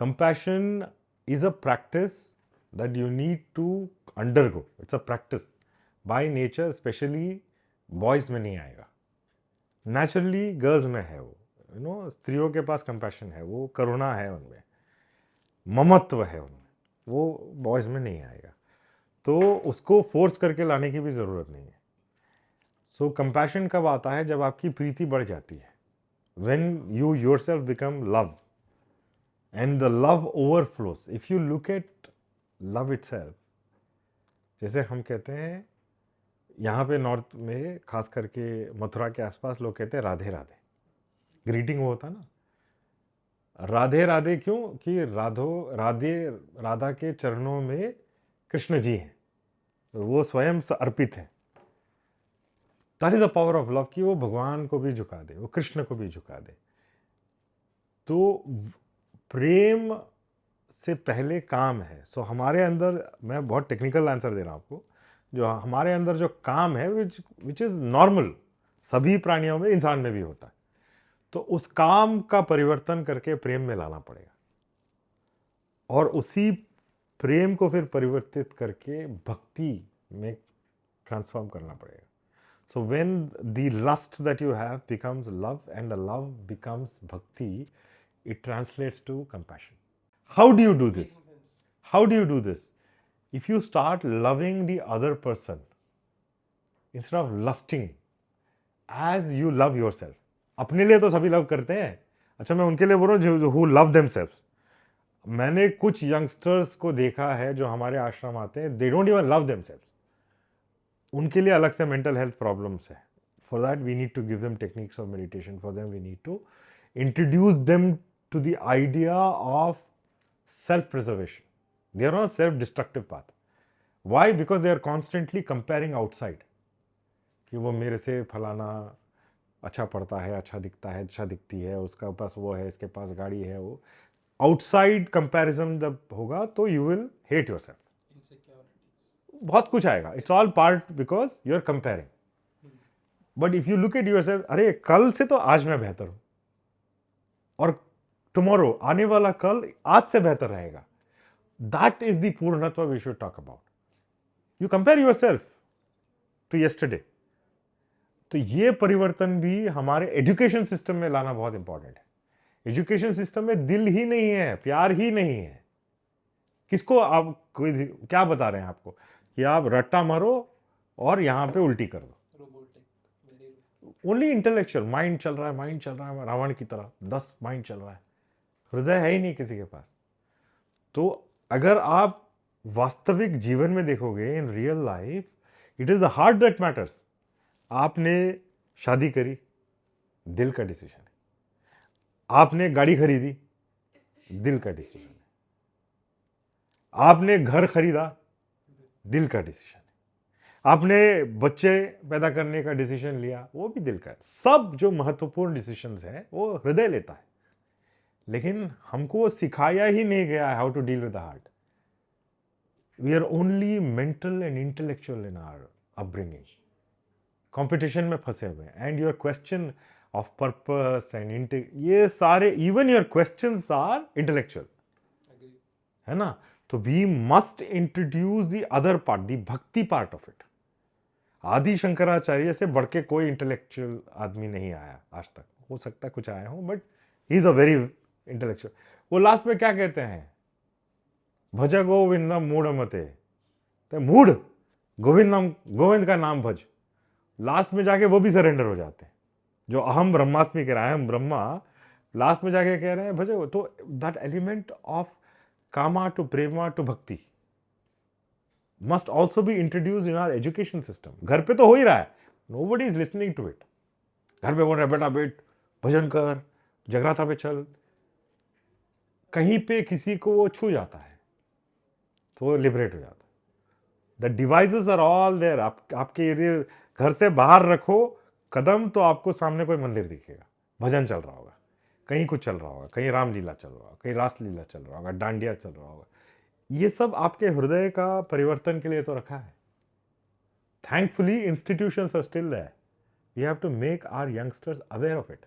Compassion is a practice that you need to undergo. It's a practice by nature, especially boys में नहीं आएगा. Naturally girls में है वो, स्त्रियों के पास compassion है, वो करुणा है उनमें, ममत्व है उनमें, वो बॉयज में नहीं आएगा. तो उसको फोर्स करके लाने की भी ज़रूरत नहीं है. सो कंपैशन कब आता है? जब आपकी प्रीति बढ़ जाती है. when you yourself become love and the love overflows. if you look at love itself, जैसे हम कहते हैं यहाँ पे नॉर्थ में खास करके मथुरा के आसपास लोग कहते हैं राधे राधे. ग्रीटिंग वो होता ना, राधे राधे क्यों? कि राधा के चरणों में कृष्ण जी हैं, वो स्वयं अर्पित हैं. That is the power of love, कि वो भगवान को भी झुका दे, वो कृष्ण को भी झुका दे. तो प्रेम से पहले काम है. सो हमारे अंदर, मैं बहुत टेक्निकल आंसर दे रहा हूं आपको, जो हमारे अंदर जो काम है विच इज नॉर्मल, सभी प्राणियों में, इंसान में भी होता है. तो उस काम का परिवर्तन करके प्रेम में लाना पड़ेगा, और उसी प्रेम को फिर परिवर्तित करके भक्ति में ट्रांसफॉर्म करना पड़ेगा. So when the lust that you have becomes love and the love becomes bhakti, it translates to compassion. How do you do this? How do you do this? If you start loving the other person instead of lusting as you love yourself. अपने लिए तो सभी love करते हैं. अच्छा, मैं उनके लिए बोल रहा हूँ who love themselves. मैंने कुछ यंगस्टर्स को देखा है जो हमारे आश्रम आते हैं, they don't even love themselves. उनके लिए अलग से मेंटल हेल्थ प्रॉब्लम्स है. For that we need to give them techniques of meditation. For them we need to introduce them to the idea of self preservation. They are on self destructive path. Why? Because they are constantly comparing outside, कि वो मेरे से फलाना अच्छा पढ़ता है, अच्छा दिखता है, अच्छा दिखती है, उसका पास वो है, इसके पास गाड़ी है. वो आउटसाइड कंपैरिजन जब होगा तो you will hate your self. बहुत कुछ आएगा. It's all part because you are comparing. But if you look at yourself, अरे कल से तो आज मैं बेहतर हूं, और टुमारो, आने वाला कल आज से बेहतर रहेगा. दैट इज द पूर्णत्व we should talk about. You compare yourself to yesterday. तो ये परिवर्तन भी हमारे एजुकेशन सिस्टम में लाना बहुत इंपॉर्टेंट है. एजुकेशन सिस्टम में दिल ही नहीं है, प्यार ही नहीं है. किसको आप कोई क्या बता रहे हैं आपको कि आप रट्टा मारो और यहां पे उल्टी कर दो. ओनली इंटेलेक्चुअल माइंड चल रहा है, रावण की तरह 10 माइंड चल रहा है, हृदय है ही नहीं किसी के पास. तो अगर आप वास्तविक जीवन में देखोगे, in real life, it is the heart that matters. आपने शादी करी, दिल का डिसीजन है. आपने गाड़ी खरीदी, दिल का डिसीजन है. आपने घर खरीदा, दिल का डिसीजन है. आपने बच्चे पैदा करने का डिसीजन लिया, वो भी दिल का है. सब जो महत्वपूर्ण डिसीजंस हैं वो हृदय लेता है. लेकिन हमको सिखाया ही नहीं गया है how to deal with the heart. We are only mental and intellectual in our upbringing. Competition में फंसे हुए हैं. And your question of purpose and ये सारे, even your questions are intellectual, है ना. तो we must introduce the other part, the bhakti part of it. Adi Shankaracharya से बढ़ के कोई इंटेलेक्चुअल आदमी नहीं आया आज तक. हो सकता है कुछ आया हो, but he is a very intellectual. वो लास्ट में क्या कहते हैं? भज गोविंदम मूढ़ मते. तो मूढ़, गोविंद का नाम भज. लास्ट में जाके वो भी सरेंडर हो जाते हैं. जो अहम ब्रह्मास्मि कह रहा है, हम ब्रह्मा, लास्ट में जाके कह रहे हैं भजो. तो that element of Kama to Prema to Bhakti must also be introduced in our education system. घर पे तो हो ही रहा है. Nobody is listening to it. घर पे बोल रहे बेटा बेट भजन कर, जगराता पे चल. कहीं पे किसी को वो छू जाता है तो वो लिबरेट हो जाता है. The devices are all there. आपके एरिया, घर से बाहर रखो कदम तो आपको सामने कोई मंदिर दिखेगा, भजन चल रहा होगा, कहीं कुछ चल रहा होगा, कहीं रामलीला चल रहा होगा, कहीं रासलीला चल रहा होगा, डांडिया चल रहा होगा. ये सब आपके हृदय का परिवर्तन के लिए तो रखा है. Thankfully institutions are still there. We have to make our youngsters aware of it.